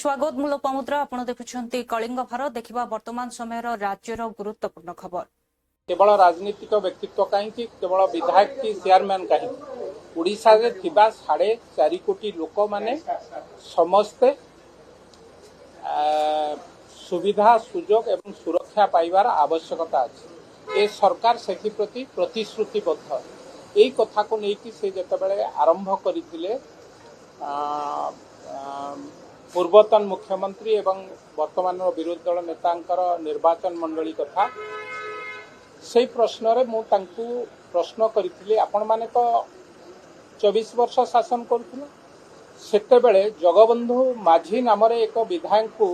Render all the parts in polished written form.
स्वागत मूल पमुद्रा आपण देखुछंती कलिंग भारत देखिबा वर्तमान समय राज्यर गुरुत्वपूर्ण खबर। केवल राजनीतिक व्यक्तित्व कहीं केवल विधायक की चेयरमैन कहीं ओडिशा रे थिबा 4.5 कोटी लोक माने समस्ते सुविधा सुजोग एवं सुरक्षा पाइबार आवश्यकता अछि। ए सरकार सेथि प्रति प्रतिश्रुतिबद्ध एई कथा को लेकिन से जतबेले आरंभ करथिले पूर्वतन मुख्यमंत्री एवं वर्तमान विरोधी दल नेतांकर निर्वाचन मंडली कथा से प्रश्न रे मु तांकु प्रश्न करिथिले आपण माने तो 24 वर्ष शासन करथिले सेते बेले जगबंधु माझी नाम रे एक विधायक को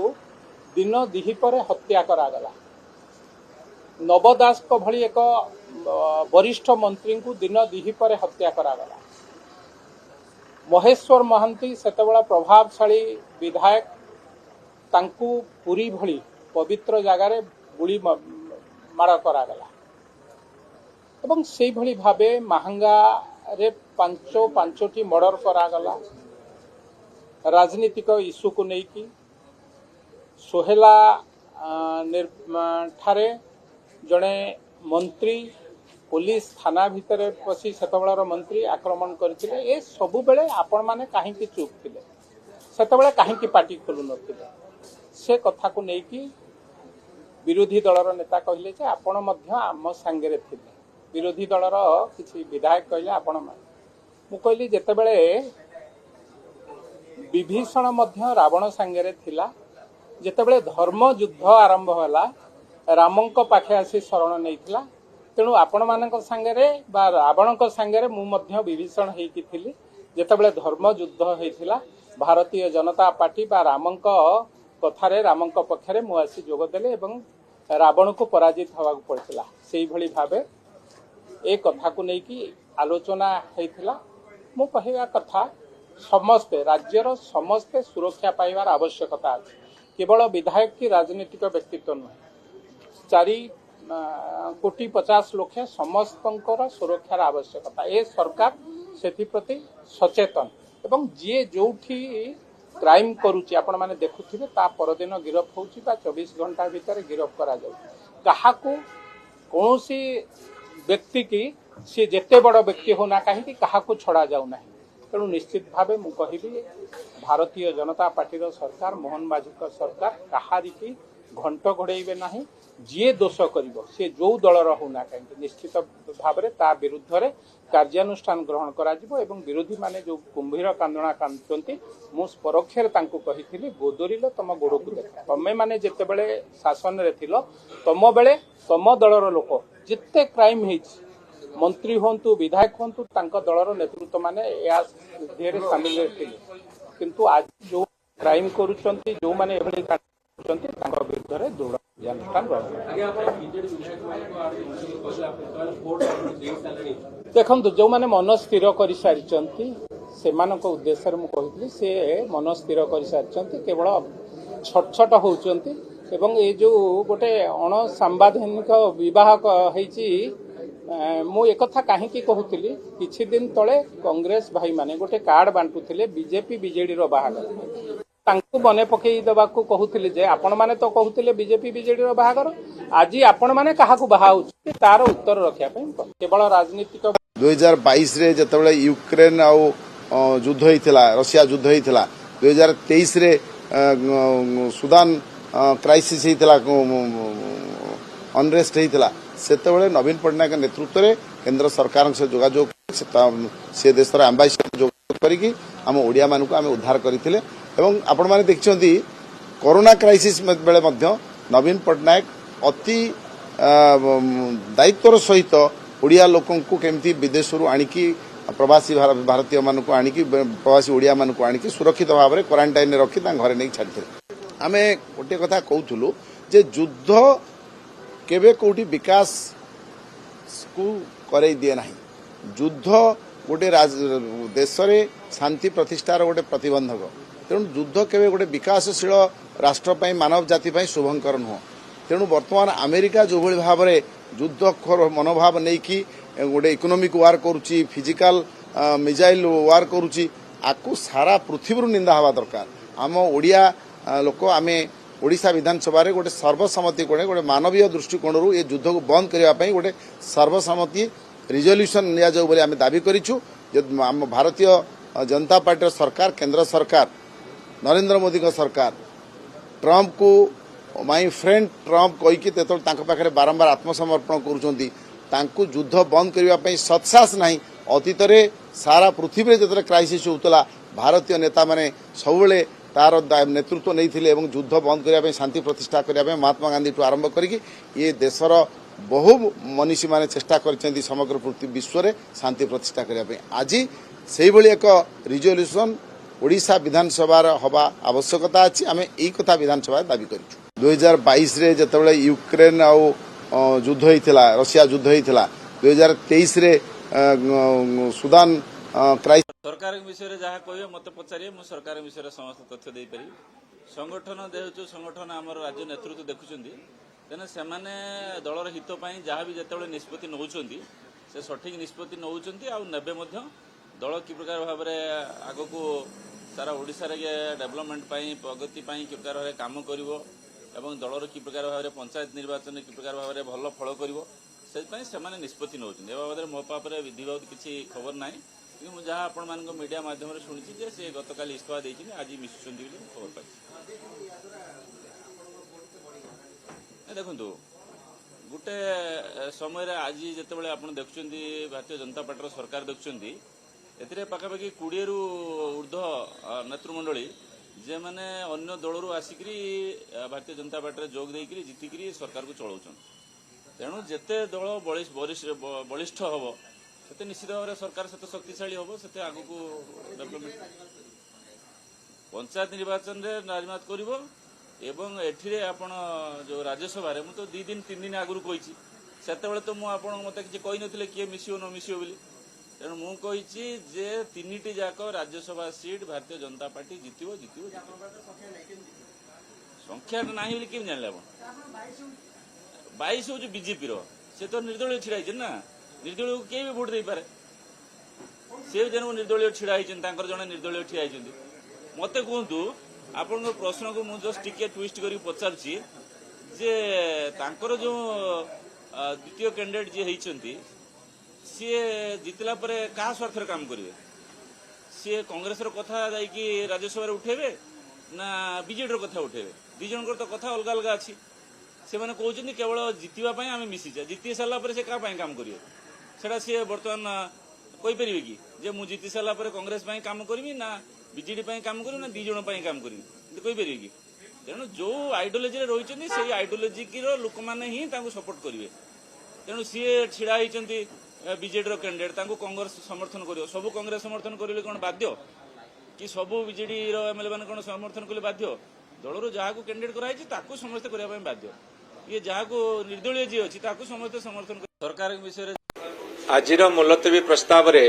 दिन दिही पर हत्या करा गला। नवदास को भली एक वरिष्ठ मंत्री को दिन दिही पर हत्या करा गला। महेश्वर महांती सेतेबेला प्रभावशाली विधायक तांकु पुरी भली पवित्र जगार गुली माड़ करागला एवं से भली भावे महांगा रे पांचोटी मर्डर करागला। राजनीतिक इश्यू को लेकिन सोहेला ठारे जड़े मंत्री पुलिस थाना भितर पशि सेतबेलार मंत्री आक्रमण करथिले। ए सबु बेले आपण माने काहे की चुप थिले सेतबेला काहे की पार्टी खोलु नथिले से कथा को नेकी विरोधी दलर नेता कहले जे आपण मध्य आम संगे थिले। विरोधी दलर किछि विधायक कहले आपण मु कहली जेतेबेले विभीषण मध्य रावण संगे थिला जेतेबेले धर्म युद्ध आरंभ होला रामंक पाखे आसी शरण नैथिला तेणु आपण मानक संगे बा रावण संगे मु मध्य विभीषण हेकी थिली जेतेबेले धर्म युद्ध हेतिला भारतीय जनता पार्टी बा रामंक कथारे रामंक पक्षरे मु आसी जोग देले एवं रावण को पराजित होगा पड़ता से भली भावे ए कथा को लेकिन आलोचना हेतिला। मु कहवा कथा समस्ते राज्यर समस्ते सुरक्षा पाइबार आवश्यकता अछि। केवल विधायक की राजनीतिक व्यक्तित्व नुहे 4.50 कोटी समस्तंकर सुरक्षार आवश्यकता। ए सरकार सेथि प्रति सचेतन एवं जी जोठी क्राइम करुच्ची आपण माने देखुथिबे ता परदिन गिरफ होउची बा 24 घंटा भीतर गिरफ करा जाउ काहाकू कोनोसी व्यक्ति की से जेते बड़ व्यक्ति होना कहीं काहाकू छड़ा जाउ नाही। तेणु निश्चित भावे मु कहिबी भारतीय जनता पार्टी सरकार मोहन माझी सरकार कहारी की घंट घोड़े नाही। जी दोष करिवो से जो दलर होना कहीं निश्चित भाव में ता विरुद्ध रे कार्यानुष्ठान ग्रहण करा जिवो एवं विरोधी माने जो कुंभीर कांदणा कांदुचंती मु परोक्षरे तांको कहिथिली गोदरिलो तम गोड़ को देख तमे माने जेते बेले शासन रे थिलो तम बेले तम दलर लोक जिते क्राइम हेछि मंत्री होंतु विधायक होंतु तांको दलर नेतृत्व माने या ढेर शामिल थिले किंतु आज जो क्राइम करूचंती जो माने एभली कांदुचंती तांको विरुद्ध रे दृढ़ अनुष्ठान देखु जो मैंने मन स्थिर कर सारी से उद्देश्य मुझे सी मन स्थिर कर सारी केवल छटछट होती एवं ये जो गोटे अणसांबाधिक बह मु एक कहीं कहूली किछि दिन तले कांग्रेस भाई माने गोटे कार्ड बांटुले बीजेपी बीजेडी रो बाहागर तांकु बने पकई देबाकू कहूथिले जे आपण माने तो कहूथिले बीजेपी बीजेडी रो बाहागर आज आपण माने काहाकू बाहाउछि तार उत्तर रखिया पई केवल राजनीतिक 2022 रे जतबेले यूक्रेन आ युद्ध होइथिला रशिया युद्ध होइथिला 2023 रे सुदान क्राइसिस होइथिला अनरेस्ट होइथिला सेतबेले नवीन पटनायक नेतृत्व रे केंद्र सरकार से जोगाजोग से देशर एम्बेसडर जोगाजोग करिकि हम ओडिया मानकू आम उद्धार करथिले एवं आपण माने देखछंती कोरोना क्राइसिस बेले मध्य नवीन पटनायक अति दायित्वर सहित ओडिया लोकन को केमती विदेश रु आनिकी प्रवासी भारतीय मानकू आनिकी प्रवासी ओडिया मानकू आनिकी सुरक्षित भाव में क्वारंटाइन रखी घरे नहीं छाड़िथे। आमे गोटे कथा कहूथुलु जे युद्ध केबे कोठी विकास को करई दिए नाही। युद्ध गोटे देश रे शांति प्रतिष्ठार गोटे प्रतिबंधक तेणु युद्ध केवे गोटे विकासशील राष्ट्र पई मानव जाति पई शुभंकर नुह। तेणु वर्तमान अमेरिका जो भली भाव में युद्ध मनोभाव नहीं कि गोटे इकोनोमिक वार करुच्ची फिजिकल मिसाइल वार करुच्ची आकु सारा पृथ्वी निंदा हवा दरकार। आम ओडिया लोक आम ओडिशा विधानसभा रे गोटे सर्वसम्मति कोणे गोटे मानवीय दृष्टिकोण ये युद्ध को बंद करने गोटे सर्वसम्मति रिजोल्यूशन निया जाऊ बोली आम दाबी करिछु। आम भारतीय जनता पार्टी सरकार केंद्र सरकार नरेंद्र मोदी का सरकार ट्रंप को माई फ्रेंड ट्रंप कहीकि पाखे बारंबार आत्मसमर्पण करुँच युद्ध बंद करने सत्साहस ना अतीत सारा पृथ्वी जो क्राइसिस होता भारतीय नेता माने सबुले तार नेतृत्व नहीं युद्ध बंद करने शांति प्रतिष्ठा करने महात्मा गांधी ठू आरंभ करके ये देशर बहु मनीषी माने चेष्टा कर समग्र पृथ्वी विश्व में शांति प्रतिष्ठा करने आज से एक रिजोल्यूशन ओडिशा विधानसभा हवा आवश्यकता अच्छी आम यही कथा विधानसभा दाबी करूँ। 2022 रे जतबेले यूक्रेन आउ युद्ध होता रशिया युद्ध होता 2023 रे सुदान क्राइसिस सरकार विषय जहाँ कहे मत पचारे मु सरकार विषय समस्त तथ्य दे पारि संगठन देहु संगठन आम राज्य नेतृत्व देखुं तेना से दलर हित जहाँ भी जिते निष्पत्ति नौ से सठिक निष्पत्ति नौ आबे दल कि प्रकार भाव आग को सारा ओडिशा रे डेवलपमेंट प्रगति कि प्रकार भाव काम कर दलर कि प्रकार भाव पंचायत निर्वाचन कि प्रकार भाव भल फल कर निष्पत्ति नौ बाबद मो पाखे विधिवत किसी खबर ना कि मुझे जहाँ आपण मान मीडिया माध्यम शुणी से गतकाली इस्तीफा देती आज मिशुं खबर पाई। देखु गोटे समय आज जिते आप देखुं भारतीय जनता पार्टी सरकार देखुं ए पाखापाखि 20 रु ऊर्ध्व नेतृमंडली जे मैंने अन्य दलू आसिक भारतीय जनता पार्टी जोग देकर जीतिक सरकार को चलाऊन तेणु जिते दल बलिष्ठ हम से निश्चित भाव सरकार से शक्तिशाली हम से आग को डेवलपमेंट पंचायत निर्वाचन में राजमात कर एठिरे आपण जो राज्यसभा मुझे तो 2 दिन 3 दिन आगुरी कही से तो मुझे मत किसी कही नी किए मिसियो न मिसियो बोली तेणु मु कही जे 3टी जाक राज्यसभा सीट भारतीय जनता पार्टी जितब संख्या ना कि जान 22 हूँ बीजेपी से तो निर्दलीय छिड़ा ना निर्दलीय को किए भी भोट दे पारे सी जन निर्दलीय छिड़ा जड़े निर्दलीय ठिया मत कहतु आपण प्रश्न को मुझे जस्ट टिके ट्विस्ट कर पचारुची जे तांकर जो द्वितीय कैंडिडेट जी होती सी जितला परे क्या स्वार्थ काम करेंगे सी कांग्रेस कथा जाकि राज्यसभा उठेबे ना बीजेडी कथा उठेबे दी जन तो कथा अलग अलग अच्छी से मैंने कहते केवल जितवाई आम मिशीचे जीति सारापर से क्या काम करेंगे सेटा सी बर्तमान कहीपर कि जे मुझे जीति सारापर कांग्रेस काम करी ना बीजेडी काम करी ना 2 जन काम करी कहीपर कि तेणु जो आइडियोलोजी रही से आइडियोलोजी लोक मैंने ही सपोर्ट करेंगे तेणु सी छिड़ा होती बीजेडी कैंडिडेट कांग्रेस समर्थन कर सब कांग्रेस समर्थन करेंगे कौन बाध्य कि सब बीजेडी एमएलए मैंने कौन समर्थन कले बाध्य दलर जहाँ को कैंडिडेट कराई समस्ते करने बाध्य ये जहाँ को निर्दलीय जी अच्छी समस्ते समर्थन सरकार विषय आज मुलतवी प्रस्ताव रे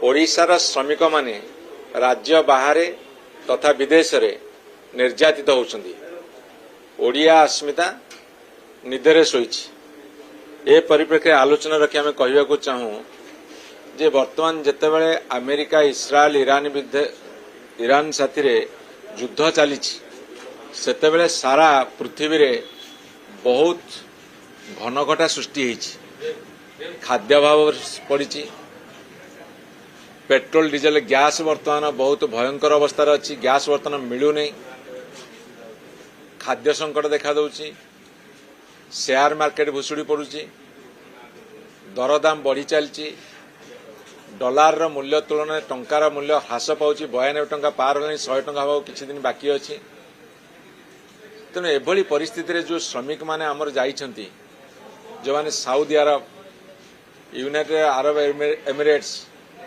ओडिशार श्रमिक माने राज्य बाहर तथा विदेश रे निर्यातित होउछंदी ओडिया अस्मिता निदरे सोईछि ए परिप्रेक्षी आलोचना रखी आम कहवाक चाहूँ जे वर्तमान जेतेबेले अमेरिका इस्राएल ईरान साथी युद्ध चली सेतेबेले सारा पृथ्वी रे बहुत घनघटा सृष्टि होती खाद्याभाव पड़ी पेट्रोल डीजेल गैस वर्तमान बहुत भयंकर अवस्था अच्छी गैस वर्तमान मिलूनी खाद्य संकट देखा दूची शेयर मार्केट भुशुड़ी पड़ुची दरदाम बढ़ी चलती डॉलर रो मूल्य तुलन टंकार मूल्य ह्रास पाउची 92 टंका पार होनी 100 टंका हवा किछि दिन बाकी अछि तेणु एभली परिस्थिति जो श्रमिक माने आमर जाइछंती जो माने सऊदी अरब यूनाइटेड अरब एमिरेट्स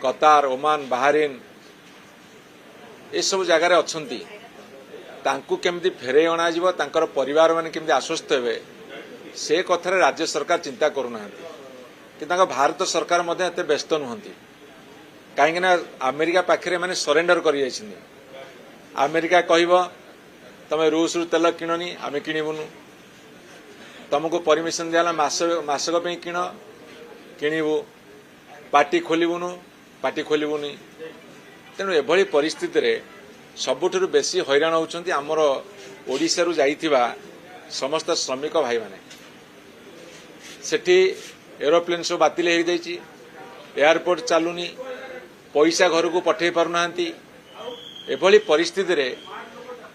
कतार ओमान बाहरीन ये सब जगार अच्छी केमती फेरे अणा तांकर परिवार माने केमती आश्वस्त हेबे से कथार राज्य सरकार चिंता करूना कि भारत सरकार मध्य व्यस्त नुहति कहीं अमेरिका पाखे माने सरेंडर कर अमेरिका कहब तुम रूस रु तेल किणनी आम किणुनु तुमको परमिशन दिला मासक किण किणु पार्टी खोलबुनु पार्टी खोलबुनि तेणु एभली परिस्थिति रे ସବୁଠାରୁ ବେଶୀ ହଇରାଣ ହେଉଛନ୍ତି ଆମର ଓଡ଼ିଶାରୁ ଯାଇଥିବା ସମସ୍ତ ଶ୍ରମିକ ଭାଇମାନେ। ସେଠି ଏରୋପ୍ଲେନ୍ ସବୁ ବାତିଲ ହେଇଯାଇଛି, ଏୟାରପୋର୍ଟ ଚାଲୁନି, ପଇସା ଘରକୁ ପଠାଇ ପାରୁନାହାନ୍ତି। ଏଭଳି ପରିସ୍ଥିତିରେ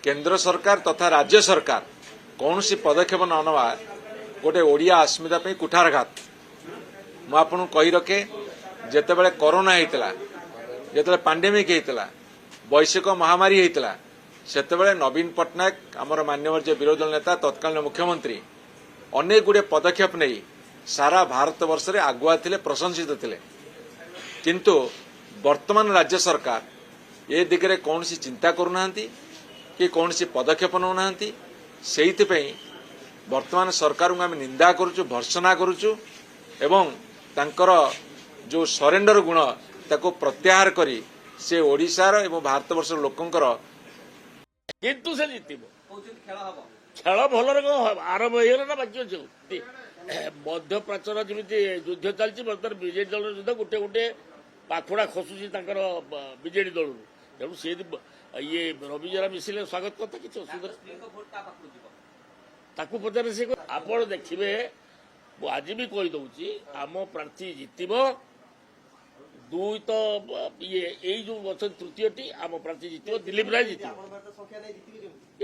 କେନ୍ଦ୍ର ସରକାର ତଥା ରାଜ୍ୟ ସରକାର କୌଣସି ପଦକ୍ଷେପ ନ ନେବା ଗୋଟେ ଓଡ଼ିଆ अस्मिता ପାଇଁ କୁଠାରଘାତ। ମୁଁ ଆପଣଙ୍କୁ କହି ରଖେ, ଯେତେବେଳେ କରୋନା ହେଇଥିଲା, ଯେତେବେଳେ ପାଣ୍ଡେମିକ୍ ହେଇଥିଲା, ବୈଶ୍ୱିକ ମହାମାରୀ ହେଇଥିଲା, ସେତେବେଳେ ନବୀନ ପଟ୍ଟନାୟକ ଆମର ମାନ୍ୟବର ଯେ ବିରୋଧୀ ଦଳ ନେତା ତତ୍କାଳୀନ ମୁଖ୍ୟମନ୍ତ୍ରୀ ଅନେକ ଗୁଡ଼ିଏ ପଦକ୍ଷେପ ନେଇ ସାରା ଭାରତ ବର୍ଷରେ ଆଗୁଆ ଥିଲେ, ପ୍ରଶଂସିତ ଥିଲେ। କିନ୍ତୁ ବର୍ତ୍ତମାନ ରାଜ୍ୟ ସରକାର ଏ ଦିଗରେ କୌଣସି ଚିନ୍ତା କରୁନାହାନ୍ତି କି କୌଣସି ପଦକ୍ଷେପ ନେଉନାହାନ୍ତି। ସେଇଥିପାଇଁ ବର୍ତ୍ତମାନ ସରକାରଙ୍କୁ ଆମେ ନିନ୍ଦା କରୁଛୁ, ଭର୍ତ୍ସନା କରୁଛୁ ଏବଂ ତାଙ୍କର ଯେଉଁ ସରେଣ୍ଡର ଗୁଣ ତାକୁ ପ୍ରତ୍ୟାହାର କରି ସେ ଓଡ଼ିଶାର ଏବଂ ଭାରତବର୍ଷର ଲୋକଙ୍କର କିନ୍ତୁ ସେ ଜିତିବ। ଖେଳ ଭଲରେ କଣ ଆରମ୍ଭ ହେଇଗଲା ନା ବାକି ଅଛି? ମଧ୍ୟପ୍ରାଚ୍ୟର ଯେମିତି ଯୁଦ୍ଧ ଚାଲିଛି, ବର୍ତ୍ତମାନ ବିଜେଡି ଦଳର ଯୁଦ୍ଧ ଗୋଟେ ଗୋଟେ ପାଖୁଡା ଖସୁଛି ତାଙ୍କର ବିଜେଡି ଦଳରୁ। ତେଣୁ ସେ ଇଏ ରବିଜରା ମିଶିଲେ ସ୍ୱାଗତ କଥା, କିଛି ଅସୁବିଧା ତାକୁ ପଚାରେ ସେ। ଆପଣ ଦେଖିବେ, ମୁଁ ଆଜି ବି କହିଦଉଛି, ଆମ ପ୍ରାର୍ଥୀ ଜିତିବ। ଦୁଇ ତ ଇଏ ଏଇ ଯୋଉ ଅଛନ୍ତି ତୃତୀୟଟି, ଆମ ପ୍ରାର୍ଥୀ ଜିତିବ, ଦିଲ୍ଲୀପ ରାୟ ଜିତିବ।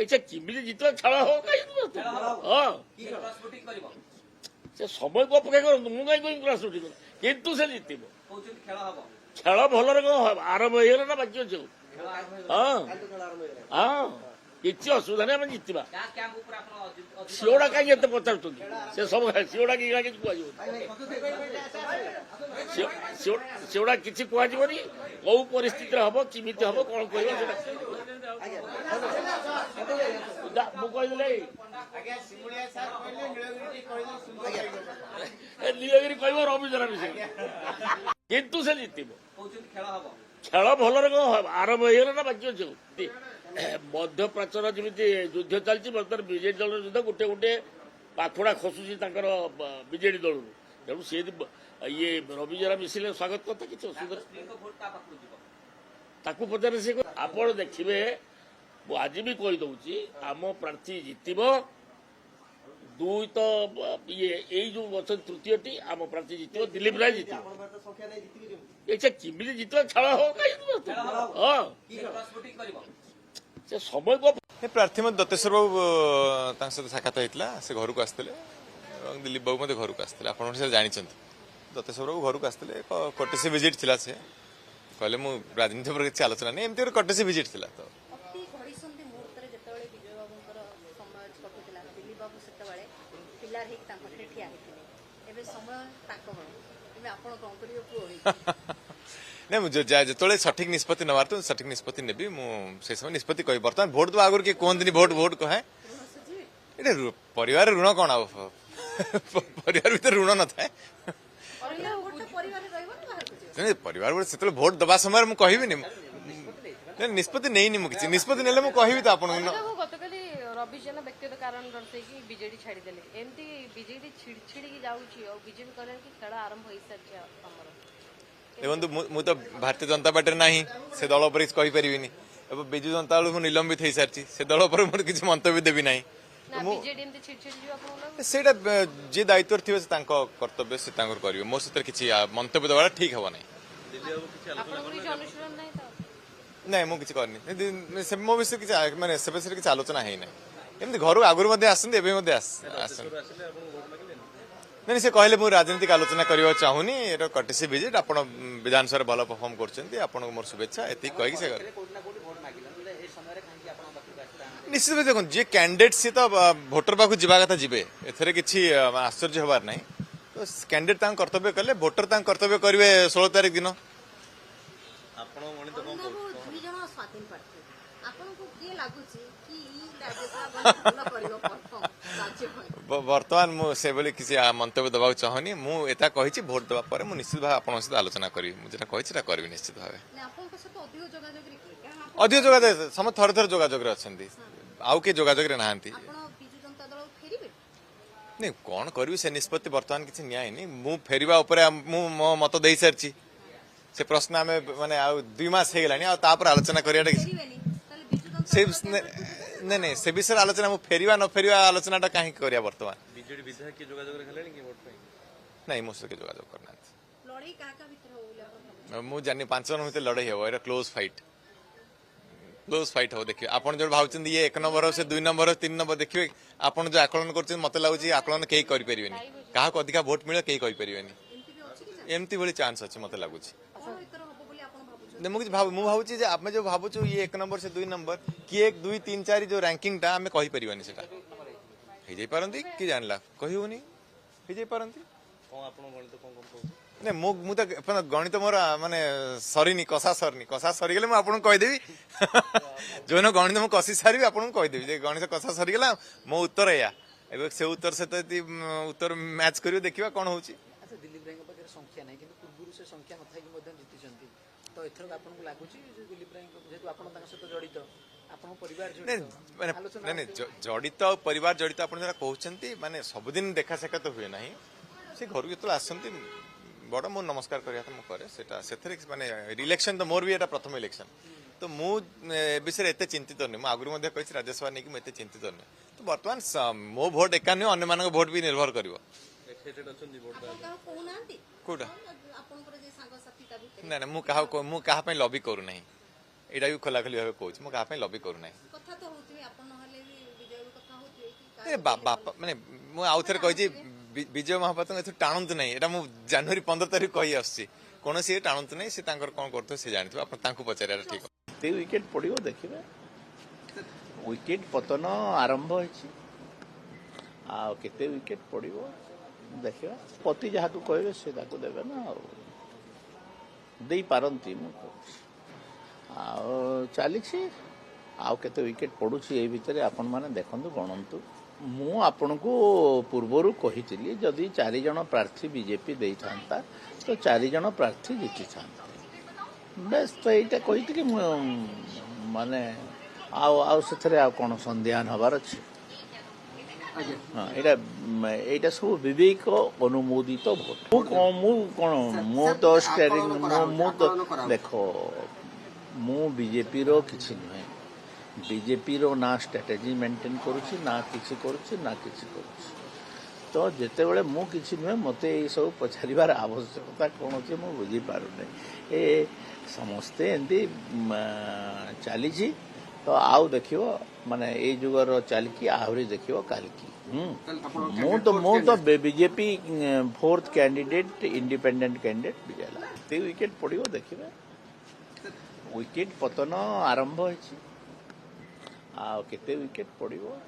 ଏଇଟା କେମିତି ଜିତିବ? ଖେଳ ହବ ହଁ, ସେ ସମୟକୁ ଅପେକ୍ଷା କରନ୍ତୁ। ମୁଁ କାହିଁ କହିବି କ୍ଲାସ୍ ଉଠିବ, କିନ୍ତୁ ସେ ଜିତିବ। ଖେଳ ଭଲରେ କଣ ଆରମ୍ଭ ହେଇଗଲା ନା ବାକି ଅଛି? ହଁ ହଁ, କିଛି ଅସୁବିଧା ନାହିଁ, ଆମେ ଜିତିବା। ସିଓଡା କାହିଁକି ଏତେ ପଚାରୁଛନ୍ତି? ସେ ସବୁ ସିଓଡା କିଛି କୁହାଯିବନି, ସେଗୁଡା କିଛି କୁହାଯିବନି। କୋଉ ପରିସ୍ଥିତିରେ ହବ, କେମିତି ହବ, କଣ କହିବ ସେଟା ମୁଁ କହିଦେଲେ। ନୀଳଗିରି କହିବ ରବିଜରା ମିଶିବ, କିନ୍ତୁ ସେ ଜିତିବ। ଖେଳ ଭଲରେ କଣ ଆରମ୍ଭ ହେଇଗଲା ନା ବାକି ଅଛି? ମଧ୍ୟପ୍ରାଚ୍ୟର ଯେମିତି ଯୁଦ୍ଧ ଚାଲିଛି, ବର୍ତ୍ତମାନ ବିଜେଡି ଦଳର ଯୁଦ୍ଧ ଗୋଟେ ଗୋଟେ ପାଖୁଡା ଖସୁଛି ତାଙ୍କର ବିଜେଡି ଦଳରୁ। ତେଣୁ ସେ ଇଏ ରବିଜରା ମିଶିଲେ ସ୍ୱାଗତ କଥା, କିଛି ଅସୁବିଧା ତାକୁ ପଚାରେ ସେ। ଆପଣ ଦେଖିବେ, ମୁଁ ଆଜି ବି କହିଦଉଛି, ଆମ ପ୍ରାର୍ଥୀ ଜିତିବ। ଦୁଇ ତ ଇଏ ଏଇ ଯୋଉ ଅଛନ୍ତି ତୃତୀୟଟି, ଆମ ପ୍ରାର୍ଥୀ ଜିତିବ, ଦିଲ୍ଲୀପ ରାୟ ଜିତିବ। ଏଇଟା କେମିତି ଜିତିବ? ଖେଳ ହବ ହଁ, ସେ ସମୟକୁ ପ୍ରାର୍ଥୀ ମଧ୍ୟ ଦତେଶ୍ୱର ବାବୁ ତାଙ୍କ ସହିତ ସାକ୍ଷାତ ହେଇଥିଲା, ସେ ଘରକୁ ଆସିଥିଲେ ଏବଂ ଦିଲ୍ଲୀପ ବାବୁ ମଧ୍ୟ ଘରକୁ ଆସିଥିଲେ। ଆପଣ ସେ ଜାଣିଛନ୍ତି, ଦତେଶ୍ୱର ବାବୁ ଘରକୁ ଆସିଥିଲେ, କଟେସି ଭିଜିଟ୍ ଥିଲା। ସେ କହିଲେ ମୁଁ ରାଜନୀତି ଉପରେ କିଛି ଆଲୋଚନା ନାହିଁ, ଏମିତି ଗୋଟେ କଟେସି ଭିଜିଟ୍ ଥିଲା। ତ ଅତି ଘଡ଼ିସନ୍ଧି ମୁହୂର୍ତ୍ତରେ ଯେତେବେଳେ ବିଜୟ ବାବୁଙ୍କର ସମୟ କଟୁଥିଲା, ଦିଲ୍ଲୀପ ବାବୁ ସେତେବେଳେ ପିଲାର ହେଇକି ତାଙ୍କ ପାଖରେ ଠିଆ ହେଇଥିଲେ। ଏବେ ସମୟ ତାଙ୍କ ବେଳ, ଏବେ ଆପଣ କଣ କରିବେ ପୁଅ ହେଇକି? ନାଇଁ, ମୁଁ ଯେତେବେଳେ ସଠିକ୍ ନିଷ୍ପତ୍ତି ନେବାର ତ ସଠିକ୍ ନିଷ୍ପତ୍ତି ନେବି, ମୁଁ ସେ ସମୟ ନିଷ୍ପତ୍ତି କହିବି। ବର୍ତ୍ତମାନ ଭୋଟ ଦେବା ଆଗରୁ କିଏ କୁହନ୍ତିନି ଭୋଟ କହେ। ଏଇଟା ପରିବାରରେ ଋଣ କଣ? ଆଉ ପରିବାର ଭିତରେ ଋଣ ନଥାଏ। ପରିବାର ସେତେବେଳେ ଭୋଟ ଦେବା ସମୟରେ ମୁଁ କହିବିନି, ନିଷ୍ପତ୍ତି ନେଇନି ମୁଁ କିଛି। ନିଷ୍ପତ୍ତି ନେଲେ ମୁଁ କହିବି ତ ଆପଣଙ୍କୁ। ଗତକାଲି ରବି ଜେନା ବ୍ୟକ୍ତିଗତ କାରଣ ଦର୍ଶାଇକି ବିଜେଡି ଛାଡ଼ିଦେଲେ, ଏମିତି ବିଜେଡି ଛିଡ଼ିକି ଯାଉଛି ଆଉ ବିଜେପି କହିଲେଣି କି ଖେଳ ଆରମ୍ଭ ହେଇସାରିଛି ଆମର। ଦେଖନ୍ତୁ, ମୁଁ ତ ଭାରତୀୟ ଜନତା ପାର୍ଟିରେ ନାହିଁ, ସେ ଦଳ ଉପରେ କିଛି କହିପାରିବିନି। ଏବେ ବିଜୁ ଜନତା ଦଳ ମୁଁ ନିଲମ୍ବିତ ହେଇସାରିଛି, ସେ ଦଳ ଉପରେ ମୋର କିଛି ମନ୍ତବ୍ୟ ଦେବି ନାହିଁ। ସେଇଟା ଯିଏ ଦାୟିତ୍ୱରେ ଥିବେ ସେ ତାଙ୍କ କର୍ତ୍ତବ୍ୟ, ସେ ତାଙ୍କର କରିବେ। ମୋ ସେଥିରେ କିଛି ମନ୍ତବ୍ୟ ଦେବାଟା ଠିକ୍ ହବ ନାହିଁ। ନାଇଁ, ମୁଁ କିଛି କରିନି। ମୋ ବିଷୟରେ କିଛି ମାନେ ସେ ବିଷୟରେ କିଛି ଆଲୋଚନା ହେଇନାହିଁ। ଏମିତି ଘରୁ ଆଗରୁ ମଧ୍ୟ ଆସନ୍ତି, ଏବେ ମଧ୍ୟ ଆସନ୍ତି। ନାଇଁ, ସେ କହିଲେ ମୁଁ ରାଜନୈତିକ ଆଲୋଚନା କରିବାକୁ ଚାହୁଁନି, ଏଇଟା କଟେସି ଭିଜିଟ୍, ଆପଣ ବିଧାନସଭାରେ ଭଲ ପରଫର୍ମ କରୁଛନ୍ତି, ଆପଣଙ୍କୁ ମୋର ଶୁଭେଚ୍ଛା, ଏତିକି କହିକି ସେ ନିଶ୍ଚିତ ଭାବେ। ଦେଖନ୍ତୁ, ଯିଏ କ୍ୟାଣ୍ଡିଡେଟ୍ ସିଏ ତ ଭୋଟର ପାଖକୁ ଯିବା କଥା ଯିବେ, ଏଥିରେ କିଛି ଆଶ୍ଚର୍ଯ୍ୟ ହେବାର ନାହିଁ। ତ କ୍ୟାଣ୍ଡିଡେଟ୍ ତାଙ୍କ କର୍ତ୍ତବ୍ୟ କଲେ, ଭୋଟର ତାଙ୍କ କର୍ତ୍ତବ୍ୟ କରିବେ 16 ତାରିଖ ଦିନ। ଦୁଇ ଜଣ ସ୍ୱାଧୀନ ପ୍ରାର୍ଥୀ, ଆପଣଙ୍କୁ କିଏ ଲାଗୁଛି କି ବର୍ତ୍ତମାନ ମୁଁ ସେଭଳି କିଛି ମନ୍ତବ୍ୟ ଦେବାକୁ ଚାହୁଁନି। ମୁଁ ଏଟା କହିଛି, ଭୋଟ ଦେବା ପରେ ମୁଁ ନିଶ୍ଚିତ ଭାବେ ଆପଣଙ୍କ ସହିତ ଆଲୋଚନା କରିବି। ମୁଁ ଯେଟା କହିଛି ସେଟା କରିବି ନିଶ୍ଚିତ ଭାବେ। ଅଧିକ ଯୋଗାଯୋଗ ସମସ୍ତେ ଥରେ ଥରେ ଯୋଗାଯୋଗରେ ଅଛନ୍ତି, ଆଉ କିଏ ଯୋଗାଯୋଗରେ ନାହାନ୍ତି। ନାଇଁ, କଣ କରିବି ସେ ନିଷ୍ପତ୍ତି ବର୍ତ୍ତମାନ କିଛି ନିଆହେଇନି। ମୁଁ ଫେରିବା ଉପରେ ମୁଁ ମୋ ମତ ଦେଇସାରିଛି। ସେ ପ୍ରଶ୍ନ ଆମେ ମାନେ ଆଉ 2 ମାସ ହେଇଗଲାଣି, ଆଉ ତାପରେ ଆଲୋଚନା କରିବାଟା କିଛି से नहीं नहीं से विषय आलोचना मु फेरिवा न फेरिवा आलोचनाटा काहे करिया वर्तमान बीजेडी विधायक के जोगाजोग हेलेनी कि वोट पे नहीं मो सके जोगाजोग करना लड़ाई काका भीतर हो बोले आपण भाबुछन मु जानी 5 जन भितर लड़ाई हो एरा क्लोज फाइट हो देखिए आपन जो भावचंद ये 1 नंबर हो से 2 नंबर हो 3 नंबर देखिए आपन जो आकलन करछन मते लागुची आकलन केही करि परिबेनी काहा को अधिका वोट मिले केही करि परिबेनी एमपी भी अछि कि एमती भली चांस अछि मते लागुची कोन भीतर हो बोले आपण भाबुछन ने मु भावुची जे आपमे जो भावुछु ये 1 नंबर से 2 नंबर कि 1 2 3 4 जो रैंकिंग टा हमें कहि परिबेनी सेटा हे जाई परंती कि जानला कहि होनी हे जाई परंती कोन आपण गणित कोन कहू ने मु तो गणित मोर माने सरीनी कसा सरी गेले मु आपन कहि देबी जो न गणित मु कसी सारी आपन कहि देबी जे गणित कसा सरी गेला मो उत्तर या एबे से उत्तर से तो उत्तर मैच करियो देखिबा कोन होची अच्छा दिलीप राय पाखे संख्या नहीं किंतु पूर्व से संख्या नथाई कि मध्यम जीतिछंती तो एथर आपन को लागुची जे दिलीप राय जेतु आपन तांग सहित जड़ित आपन परिवार जड़ित नहीं जड़ित और परिवार जड़ित आपन जरा कहउचंती माने सबदिन देखा साक्षात हुए नहीं से घर जो आसंती बड़ मु नमस्कार करिया त मु करे सेटा सेथरे माने इलेक्शन तो मोर भी एटा प्रथम इलेक्शन तो मु विषय एते चिंतित नहीं मु आगुरी मध्ये कहिछि राज्य सभा नै कि मु एते चिंतित नहीं तो वर्तमान मो भोट एका नहीं अन्य मानक भोट भी निर्भर करिवो एक्साइटेड अछन जी वोट आपण कहू नांती कोडा आपण करे जे सांग साथी ता भीतर ना मु कहा पे लॉबी करू नहीं एटा भी खोला खोली भाबे कहूछि मु कहा पे लॉबी करू नहीं कथा तो होतबे आपण नहले भी विजय कथा होतबे कि ए बाप माने मु आउथरे कहिछि विजय महापात्र एथु टाणंतु नहीं एटा मु जनवरी 15 तारिख कहि आछि कोन से टाणंतु नहीं से तांकर कोन करतो से जानथि आपण तांको पचारे ठीक ते विकेट पड़ियो देखिबे विकेट पतन आरंभ होइछि आ केते विकेट पड़ियो देखिबा पति जहा तू कहबे से ताको देबे ना देई पारंती मु आ चलीछि आ केते विकेट पडुछि ए भितरे आपण माने देखंतु गणंतु मु आपनको पूर्वरु कहितिली जदि 4 जन प्रार्थी बीजेपी देई थांता तो 4 जन प्रार्थी जीति थांता बस तो एटा कहिति कि माने आउ सेथरे आ कोन संध्यान हबार अछि हां एटा सब विवेक अनुमोदित भोट मु कोन तो स्टेरिंग मु तो देखो मु बीजेपी रो किछि नै बीजेपी रो ना स्ट्रेटेजी मेंटेन करूछि ना किछि करूछि तो जेते बेले मु किछि नै मते ए सब पछारिबार आवश्यकता कोन अछि मु बुझी पारु नै ए समस्ते एंदी चली तो आउ देखियो माने ए जुगर चल की आहरी देखियो काल की मु तो BJP 4th candidate independent candidate बिजला ते विकेट पड़ियो देखिबे विकेट पतन आरंभ होइछि आ केते विकेट पड़ियो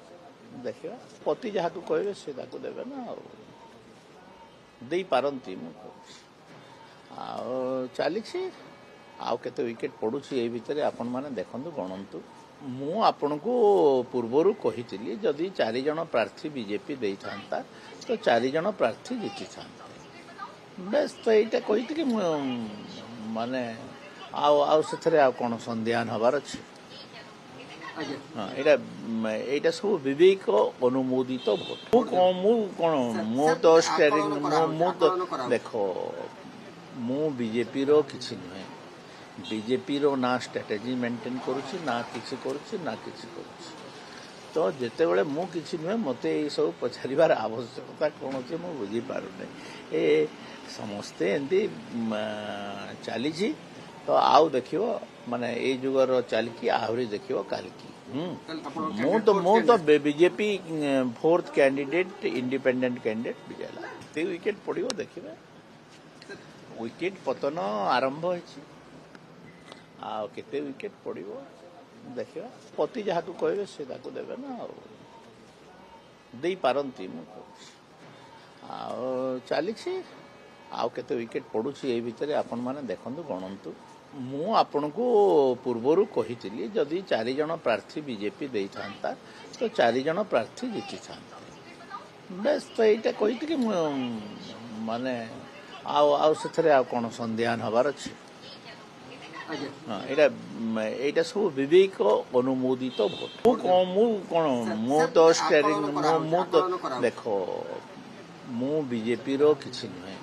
देखिबा पति जहा तू कहबे से ताको देबे ना देई पारंती मु आ चलीछि आ केते विकेट पडुछि ए भितरे आपण माने देखंतु गणंतु मु आपनको पूर्वरु कहितिली जदि 4 जन प्रार्थी बीजेपी देई थांता तो 4 जन प्रार्थी जीति थांता बस तो एटा कहिति कि माने आउ सेथरे आ कोन संध्यान हबार अछि हां एटा सब विवेक अनुमोदित भोट मु तो स्टेरिंग मु तो देखो मु बीजेपी रो किछि नै बीजेपी रो ना स्ट्रेटेजी मेंटेन करूछि ना किछि तो जेते बेले मु किछि नै मते ए सब पछारिबार आवश्यकता कोन अछि मु बुझी पारु नै ए समस्ते एंदी चलीछि तो आउ देखियो माने ए जुगर चल की आहरी देखियो काल की मु तो BJP 4th candidate independent candidate बिजला ते विकेट पड़ियो देखिबे विकेट पतन आरंभ होइछि आ केते विकेट पड़ियो देखिबा पति जहा तू कहबे से ताको देबे ना देई पारंती मु आ चलीछि आ केते विकेट पडुछि ए भितरे आपण माने देखंतु गणंतु मु आपनको पूर्वरु कहितिली जदि 4 जन प्रार्थी बीजेपी देई थांता तो 4 जन प्रार्थी जीति थांता बस तो एटा कहिति कि माने आउ सेथरे आ कोन संध्यान हबार अछि हां एटा सब विवेक अनुमोदित भोट मु तो स्टेरिंग मु तो देखो मु बीजेपी रो किछि नै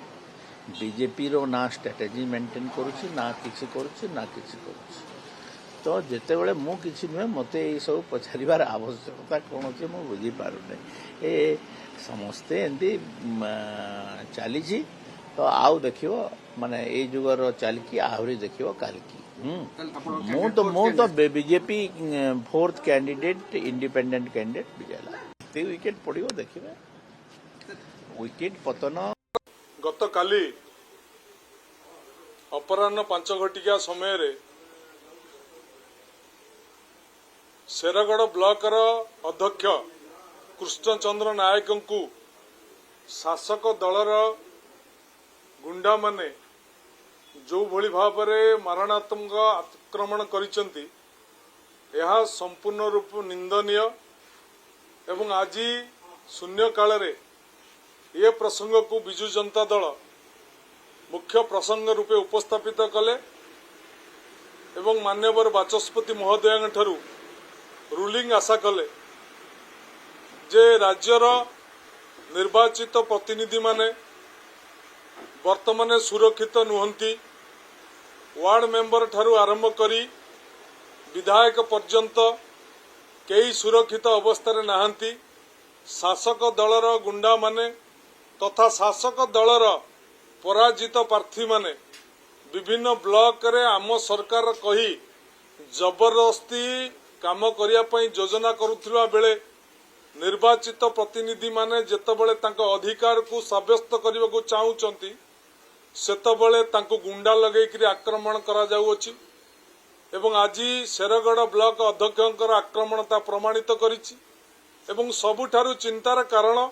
बीजेपी रो ना स्ट्रेटेजी मेंटेन करूछि ना किछि करूछि तो जितेबले मु किसी नुहे मत ये सब पचार आवश्यकता कौन अच्छे मुझे बुझीपारूना ए समस्ते एमती चली तो आउ देख माने ये जुगर चलिकी आहरी देख कालिकी मु तो BJP 4th candidate independent candidate विजयला विकेट पड़ो देखिए विकेट पतन गत काली अपराह्न 5 घटिका समय रे शेरगढ़ ब्लॉकर अध्यक्ष कृष्णचंद्र नायक को शासक दलर गुंडा माने जो भली भाव मारणात्मक आक्रमण करिसंती यह संपूर्ण रूप निंदनीय एवं आज शून्य काल रे ये प्रसंग को बिजु जनता दल मुख्य प्रसंग रूपे उपस्थापित कले एवं मान्यवर बाचस्पति महोदय ठारू रूलिंग आशा कले जे राज्यर निर्वाचित प्रतिनिधि माने वर्तमान सुरक्षित नुहंती वार्ड मेंबर ठारू आरंभ करी विधायक पर्यंत कई सुरक्षित अवस्था नहांती शासक दलर गुंडा माने तथा शासक दलर पराजित प्रार्थी माने विभिन्न ब्लॉक रे आम सरकार कही जबरदस्ती काम करिया पई योजना करुथिला बेले निर्वाचित प्रतिनिधि माने जेतेबेले तांको अधिकार को साब्यस्त करने को चाहूचंती सेतेबेले तांको गुंडा लगेकरी आक्रमण करा जाउअछि एवं आज शेरगढ़ ब्लॉक अध्यक्षकर आक्रमणता प्रमाणित करिछि एवं सबुठारु चिंतार कारण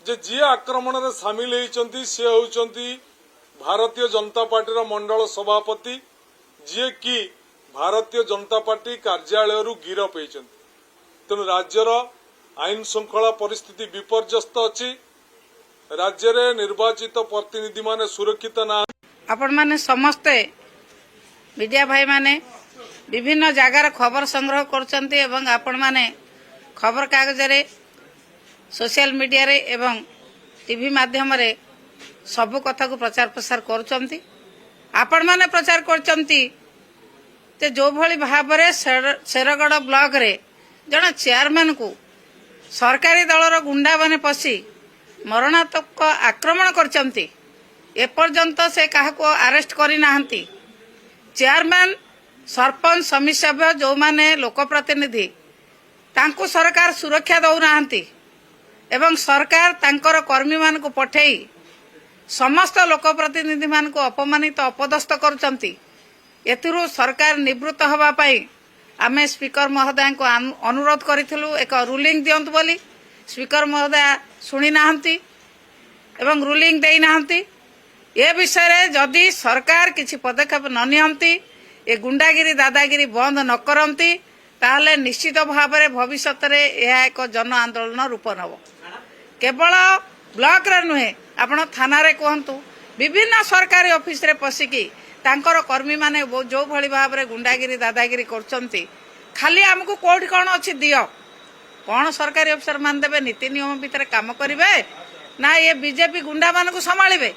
जे जी आक्रमण रे शामिल होइचंती से होउचंती भारतीय जनता पार्टी मंडल सभापति जी कि भारतीय जनता पार्टी कार्यालय गिरफ होइचंती तेणु राज्यर आईन श्रृंखला परिस्थिति विपर्यस्त अच्छी राज्य रे निर्वाचित प्रतिनिधि माने सुरक्षित ना आपण माने समस्ते मीडिया भाई माने विभिन्न जगार खबर संग्रह करचंती एवं आपण माने खबर कागज रे सोशल मीडिया रे एवं टीवी माध्यम रे सब कथा को प्रचार प्रसार करचंती आपण माने प्रचार करचंती ते जो भली भाव रे शेरगढ़ ब्लॉक रे जन चेयरमैन को सरकारी दलर गुंडा माने पसी मरणात्मक आक्रमण करचंती एपर्यंत से काहाको अरेस्ट करि नाहंती चेयरमैन सरपंच समिति सभ्य जो माने लोक प्रतिनिधि तांको सरकार सुरक्षा दौ नाहंती एवं सरकार तांकर कर्मी मान को पठेई समस्त लोक प्रतिनिधि मान को अपमानित अपदस्थ करचंती एथिरु सरकार निवृत्त हवा पाई आमे स्पीकर महोदय को अनुरोध करिथिलु एक रूलिंग दियंतु बोली स्पीकर महोदय सुनी नाहंती एवं रूलिंग देई नाहंती ए विषय रे जदि सरकार किछि पदक्षेप न नियंती ए गुंडागिरी दादागिरी बंद न करंती ताहले निश्चित भाव रे भविष्य रे यह एक जन आंदोलन रूप नब केवल ब्लॉक रे नुहे आपण थाना रे कहंतु विभिन्न सरकारी ऑफिस रे पसिकी तांकर कर्मी माने जो भली भाव रे गुंडागिरी दादागिरी करचंती खाली हमको कोठी कोन अछि दियो कौन सरकारी अफसर मान देवे नीति नियम भितर काम करिवे ना ये बीजेपी गुंडा मान को संभाळिबे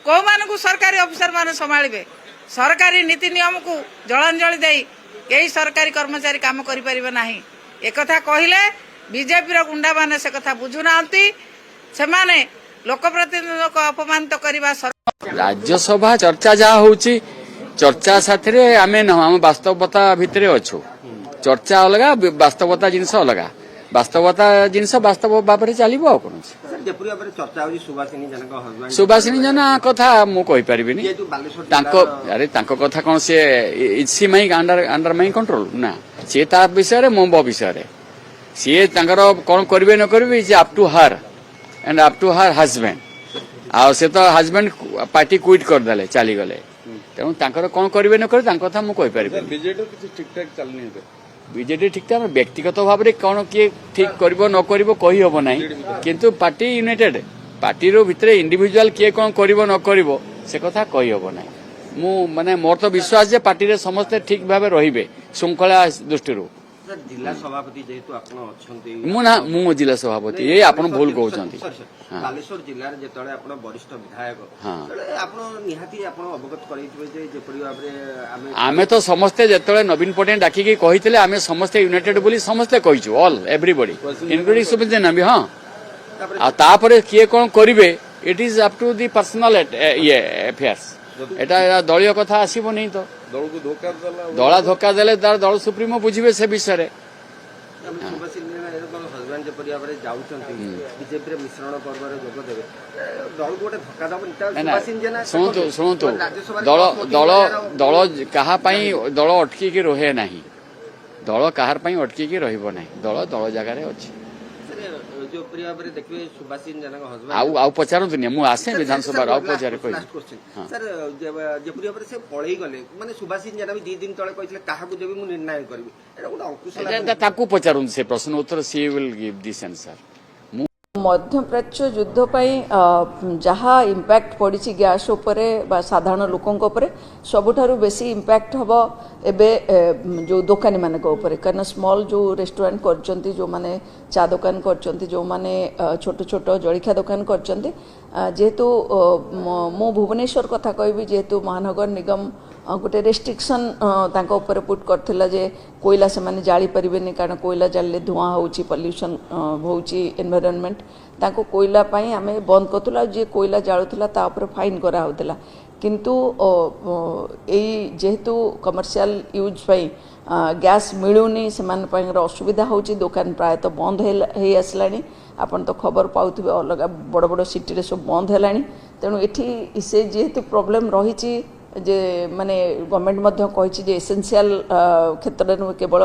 को मान को सरकारी अफसर मान संभाळिबे सरकारी नीति नियम को जलांजलि देई कई सरकारी कर्मचारी काम करि परिबे नाही एक कथा कहिले बीजेपी रो गुंडा माने से कथा बुझु नांती से माने लोक प्रतिनिधि को अपमानित करबा राज्यसभा चर्चा जहाँ होची चर्चा साथरे आमे न हम वास्तवता भितरे अच्छु चर्चा अलगा वास्तवता जिनस अलगा वास्तवता जिनस वास्तव भाव चलो आ कौन सुभाषिनी जना कथा मु कहि परिबिनी अरे तांको कथा कौन से इसी माई अंडर माई कंट्रोल ना सी ता विषय रे मो विषय रे सी तांकर कौन करिवे न करिवे is up to her and up to her husband आ से तो हस्बैंड पार्टी क्विट कर देले चली गले तेणु तांकर कौन करिवे न करिवे तांको कथा मु कहि परिबिनी बीजेडी किछि ठीक ठाक चलनी है बीजेडी ठीक ठाक व्यक्तिगत भाव में कौन किए ठीक कर न कर कही हम ना किंतु पार्टी यूनाइटेड पार्टी भितर इंडिविजुअल किए कौन कर न कर से कथा कही हम ना मु माने मोर तो विश्वास जे पार्टी रे समस्ते ठीक भाव रहिबे श्रृंखला दृष्टि जिला सभापति जेहेतु आपण अछंती मु जिला सभापति ये आपण भूल कहउछंती बालेश्वर जिल्ला रे जेतळे आपण वरिष्ठ विधायक तळे आपण निहाती आपण अवगत करैथिबे जे जेपरि भाबरे आमे तो समस्ते जेतळे नवीन पटेल डाकी के कहितले आमे समस्ते यूनाइटेड बोली समस्ते कहिछु ऑल एवरीबॉडी इंक्लूडिंग सुबिन भी हां आ तापरे किए कोन करिवे it is up to the personal ये अफेयर्स एटा दलीय कथा आसीबो नहीं तो दल को धोखा देला दला धोखा देले तार दल सुप्रीमो बुझिबे से विषय रे हजबैंड जेपरि भाबरे जाउछंती बीजेपी रे मिश्रण पर्व रे जोग देबे दल को धोखा दाबो सुभाषिन जेना सुनतु दल दल दल कहा पई दल अटकी के रहे नाही दल कहार पई अटकी के रहइबो नाही दल दल जगह रे अछि जो प्रिया भाबरे देखबे सुभाषिन जेना हजबैंड आउ पचारंतु ने मु आसे विधानसभा आउ पचारे कहि सर जे प्रिया भाबरे से पळई गले माने सुभाषिन जेना भी 2 दिन तळे कहितले काहा को देबे मु निर्णय करबी एटा गोटा अंकुश ताकू पचारंतु से प्रश्न उत्तर सी विल गिव दिस आंसर मध्यप्राच्य युद्ध जहाँ इम्पैक्ट पड़ी गैस उपरे साधारण लोकों सबुठारु बेसी इम्पैक्ट हम एबे जो दुकानी मान कहीं स्मॉल जो रेस्टोरेंट कर जो माने चा दुकान कर जो माने छोट छोट जलिखा दुकान कर जेहेतु मु भुवनेश्वर कथा कहबी जेहेतु महानगर निगम गोटे रेस्ट्रिक्शन तांको ऊपर पुट करथिला जे कोयला से माने जाली परिबेनी कारण कोयला जाले धुआं होउची पॉल्यूशन होउची एनवायरनमेंट तांको कोयला पई आमे बंद करथुला जे कोयला जाळुथला ता ऊपर फाइन करा होतला किंतु एई जेहेतु कमर्शियल यूज पई गैस मिलुनी से मान पई असुविधा होउची दुकान प्राय तो बंद हे आसलानी आपण तो खबर पाउथिबे अलग बड़ बड़ सिटी रे सब बंद हेलानी तेणु एठी से जेहेतु प्रॉब्लम रहिची जे माने गवर्नमेंट मध्य कहिछि जे एसेंशियल क्षेत्र में केवल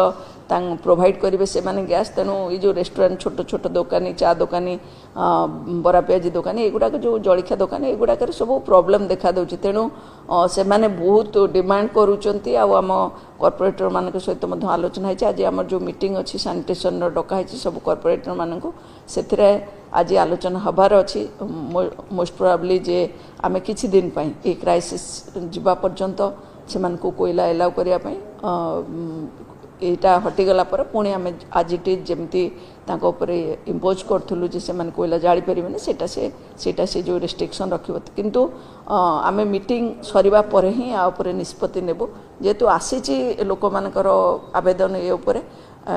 प्रोवाइड करेंगे से माने गैस तेणु ये जो रेस्टोरेंट छोट छोट दुकानी चा दुकानी बरा पियाजी दुकानी एगुड़ा जो जलिखा दुकानी एगुड़ा सब प्रॉब्लम देखा दउछि तेणु से माने बहुत डिमांड करूचंती आम कॉर्पोरेटर मान सहित आलोचना है आज आम जो मीटिंग अच्छी सैनिटेशन डका है सब कॉर्पोरेटर मान से आज आलोचना हबार अच्छी मोस्ट प्रोबेबली जे आमे किछि दिन पई ए क्राइसिस जिबा पर्यंत से मान को कोयला एलाउ करिया पई एटा हटिगला पर पुणी आम आज इट इज जमती तांको ऊपर इम्पोज करूँ जे से मान कोयला जाली पारे सेटा से जो रेस्ट्रिक्शन रखिब किंतु आम मीटिंग सरिबा परे ही आ ऊपर निष्पत्ति नेबो जेहेतु आसीची लोक मानकर आवेदन ए ऊपर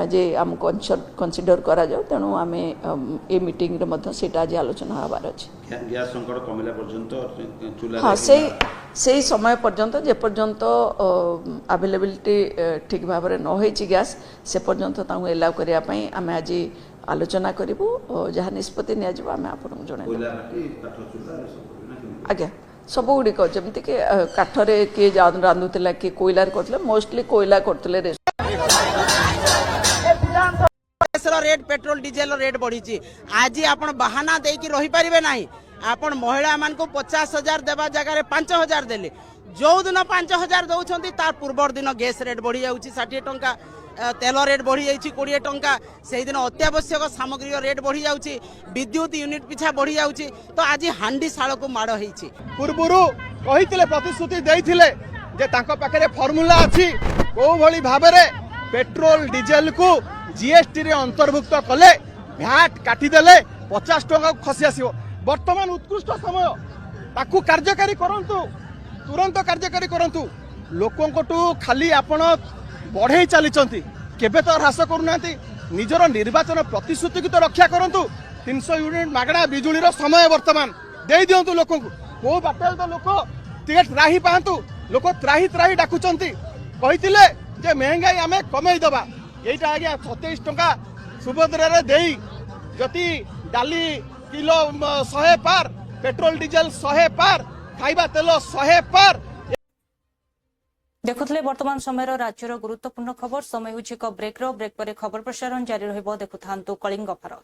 जे आम कनसिडर करा जाओ तेणु आम ए मीटिंग रे मध्य सेटा आज आलोचना हबार अछि गैस संकट कमिला पर्यंत चूल्हा हाँ से समय पर्यंत जे पर्यंत अवेलेबिलिटी ठीक भाव में न होइछि गैस से पर्यंत ताऊ एलाउ करिया पई आमे आज आलोचना करिवु जहाँ निष्पत्ति निया जिवो आमे आपन जणे आज्ञा सब गुड़िक जमती कि काठरे किए रांधुला किए कोयलार करते मोस्टली कोयला करते रेट पेट्रोल डीजेल रेट बढ़ी आज आप बाहाना देकी रही पारे ना आपण महिला मान को 50,000 देवा जगह 5,000 देले जो दिन 5,000 दौरान तार पूर्व दिन गैस रेट बढ़ी जाऊँगी 60 टंका तेल रेट बढ़ी जाइए 20 टंका से दिन अत्यावश्यक सामग्री रेट बढ़ी जाऊँगी विद्युत यूनिट पिछा बढ़ी जाऊँगी तो आज हांडी शाल को माड़ होती पूर्व कही प्रतिश्रुति देते पाखे फर्मूला अच्छी कौ भली भाव पेट्रोल डीजेल को जीएसटी रे अंतर्भुक्त कले भैट काटिदेले 50 टंका खसी आसो वर्तमान उत्कृष्ट समय ताकू कार्यकारी करंतु तुरंत कार्यकारी करंतु लोकंकटू खाली आपण बढ़े चली केबे तो ह्रास करूना निजर निर्वाचन प्रतिश्रुति को तो रक्षा करंतु 300 यूनिट मागणा बिजुली समय वर्तमान दे दिंतु लोक को बाटे तो लोक टिके त्राही पातु लोक त्राही त्राही डाकुचंती कहितिले जे महंगाई आमे कमई दबा एटा आज्ञा 27 टंका सुभद्रा देई जति डाली किलो 100 पार पेट्रोल डीजेल 100 पार खाइबा तेल 100 पार देखुले वर्तमान समय राज्यर गुरुत्वपूर्ण खबर समय होछि ब्रेक पर खबर प्रसारण जारी रहइबो देखुथांतु कलिंग भारत।